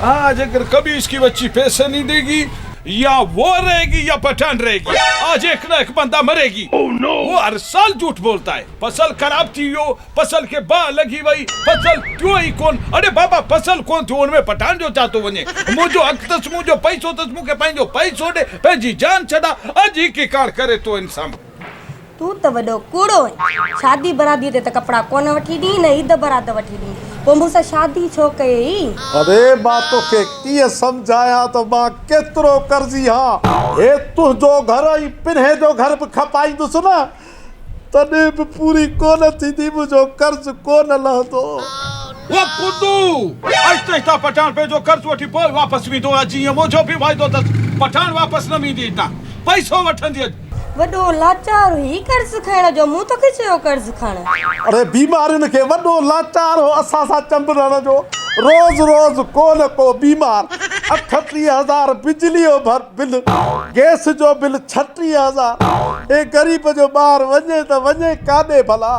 आज अगर कभी इसकी बच्ची पैसे नहीं देगी, या वो रहेगी या पठान रहेगी, आज एक ना एक बंदा मरेगी। वो हर साल झूठ बोलता है, फसल खराब थी हो, फसल के बा लगी वही, फसल क्यों ही कौन, अरे बाबा फसल कौन थी उनमें पठान जो चाहतो वने, मुझो हक तस मुझो पैसो तस मुके पंहिंजो पैसो दे पंहिंजी जान छड़ा अज ही के कान करे तो इंसान। तू तो वडो कूड़ो है। शादी बरादी ते कपड़ा कोन वठी दी न ईद बरात वठी दी, पो मुसा शादी छो कई। अरे बातों के किए समझाया तो मां केतरो कर्जी हां ए तू जो घर ही पिन्हे जो घर खपाई दुस ना तने भी पूरी कोन थी दी मुझो कर्ज कोन लहतो। वो कुदू आज तक पठान पे जो कर्ज वठी पोइ वापस भी दो अजी मुझो भी वायदो तस पठान वापस न मींदी ना पैसो वठंदी। वडो लाचार ही कर्ज खाइण जो, मुंह तो किचयो कर्ज खाण। अरे बीमारिन के वडो लाचार हो असा सा चंबरण जो, रोज रोज कोन को बीमार। 38,000 बिजली जो भर बिल, गैस जो बिल 36,000। ए गरीब जो बार वने त वने कादे भला।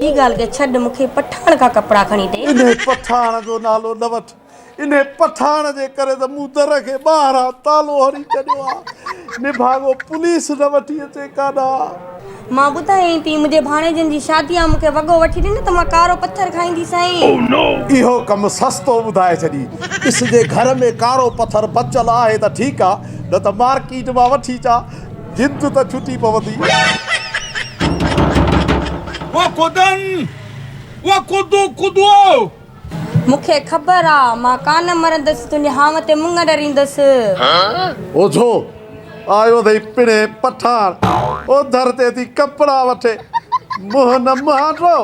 बी गाल के छड मुखे पठान का कपड़ा खणी दे। इने पठान जो नालो न वठ, इने पठान जे करे त मूं दर के ॿाहिरां तालो हणी छॾियो आहे। निभागो पुलिस न वठी अचे काॾा। मां ॿुधायईं थी मुंहिंजे भाणेजनि जी शादी आहे, मूंखे वॻो वठी ॾे न त मां कारो पत्थर खाईंदी साईं। इहो कमु सस्तो ॿुधाए छॾी। ॾिसजे घर में कारो पत्थर बचल आहे त ठीकु आहे, न त मार्केट मां वठी अचा, जिंद त छुटी पवंदी। वो कुदन वो कुदू कुदो मूंखे ख़बर आहे मां कान मरंदसि, तुंहिंजे हाव ते मुंग ॾरींदसि। ओझो आयो अथई पिणे पठान, ओधर ते थी कपिड़ा वठे, मुंहुं न मुहांडो,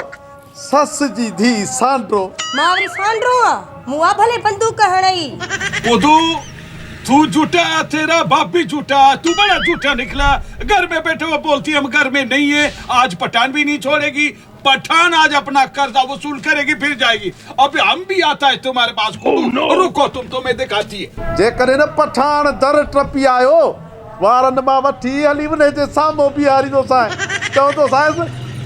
सस जी धी सांडो। मां वरी सांडो आं, मूं आ भले बंदूक हणई। कुदू तू झूठा, तेरा बाप भी झूठा, तू बड़ा झूठा निकला। घर में बैठे हुए बोलती हम घर में नहीं है, आज पठान भी नहीं छोड़ेगी। पठान आज अपना कर्जा वसूल करेगी फिर जाएगी। अब हम भी आता है तुम्हारे पास। रुको तुम तो मैं दिखाती है। जे करे न पठान दर टपी आयो, वारन मां वठी हली वञे जे साम्हूं बीहारी थो साए, चवंदो साहिब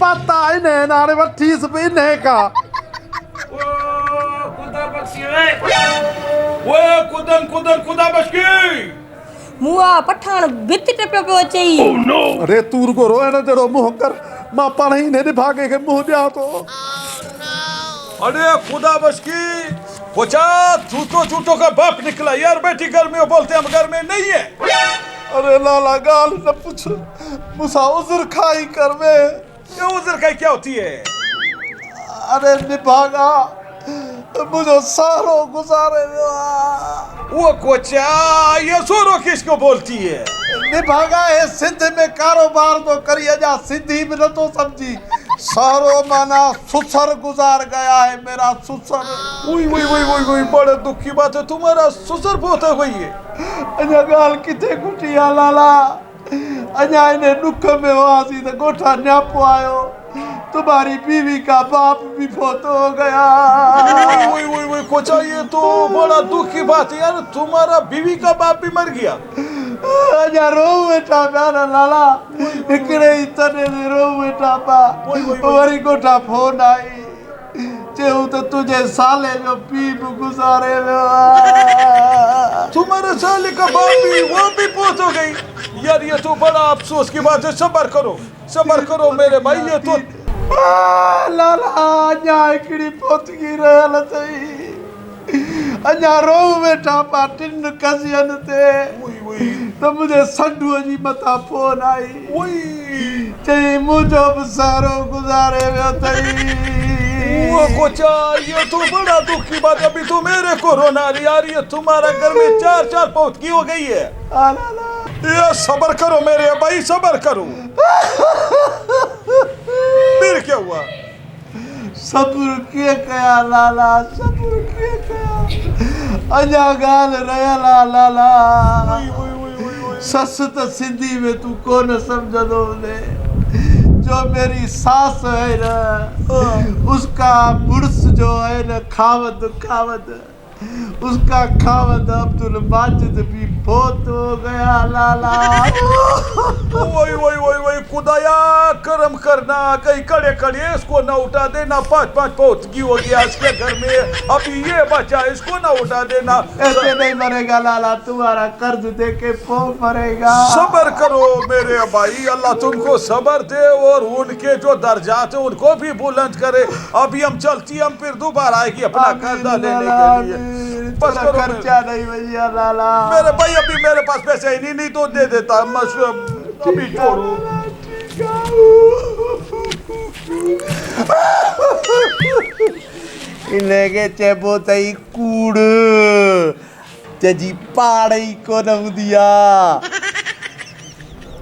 पता इने हाणे वठीस बि इने का। वो कुदन कुदन खुदा बख्शी मुआ पठान भित टपियो पियो अचई। अरे तू रुगो रोइण जहिड़ो मुंहुं कर, मां पाण ई हिन भागे खे मुंहुं ॾियां थो। अरे खुदा बख्शी पोचा, तू तो झूठों का बाप निकला यार। बेटी घर में बोलते हम घर में नहीं है। अरे लाला गाल न पूछ, मुसा उज़र खाई कर वे। ये उज़र खाई क्या होती है? अरे निभागा मुझो सारो गुजारे वो कोचा, ये सोरो किसको बोलती है? निभागा है सिंध में कारोबार तो करी अजा सिंधी में न तो समझी। सारो माना सुसर गुजार गया है मेरा सुसर। उई उई उई उई उई बड़े दुख की बात है, तुम्हारा सुसर बहुत हो गई है। अजा गाल किथे कुटिया लाला, अजा इन्हें दुख में हुआसी तो गोठा न्यापो आयो, तुम्हारी बीवी का बाप भी फोत हो गया। ओए ओए ओए कोचा, ये तो बड़ा दुख की बात है यार, तुम्हारा बीवी का बाप भी मर गया। अजा रो बेटा प्यारा लाला, इकड़े ही तने रो बेटा पा। वरी गोठा फोन आई, चेहू तो तुझे साले जो पी गुजारे तुम्हारे साले का बाप भी वो भी फोत हो गई यार। ये तो बड़ा अफसोस की बात है। सबर करो मेरे भाई। ये तो लाला अञा हिकिड़ी पोतगी रहियल अथई, अञा रो वेठा पा टिन कसियनि ते। त मुंहिंजे संडूअ जी मथां फोन आई, चई मुंहिंजो बि सारो गुज़ारे वियो अथई। वो कोचा, ये तो बड़ा दुख की बात है। अभी तो मेरे को रोना आ रही यार। ये तुम्हारा घर में 4 पोतगी हो गई है। ये सबर करो मेरे भाई, सबर करो। फिर क्या हुआ? सब्र के कया लाला, सब्र के कया। अञा गाल रहियल लाला। सस त सिंधी में तू कोन समझंदो ने, जो मेरी सास है ना, उसका बुर्स जो है ना खावत उसका खावत अब्दुल माजिद भी बहुत हो गया लाला। वही वही वही वही खुदाया करम करना, कहीं कड़े कड़े इसको ना उठा देना, 5-5 पौधगी हो गया इसके घर में, अभी ये बचा इसको ना उठा देना। ऐसे नहीं मरेगा लाला, तुम्हारा कर्ज दे के फौत मरेगा। सबर करो मेरे भाई, अल्लाह तुमको सबर दे और उनके जो दर्जात है उनको भी बुलंद करे। अभी हम चलती, हम फिर दोबारा आएगी अपना कर्जा लेने के लिए। बस करो खर्चा नहीं भैया लाला। मेरे भाई, अभी मेरे पास पैसे ही नहीं तो दे देता, अभी छोड़ो। इन्हें चेबो तई कूड़ जजी पाड़ई को नम दिया।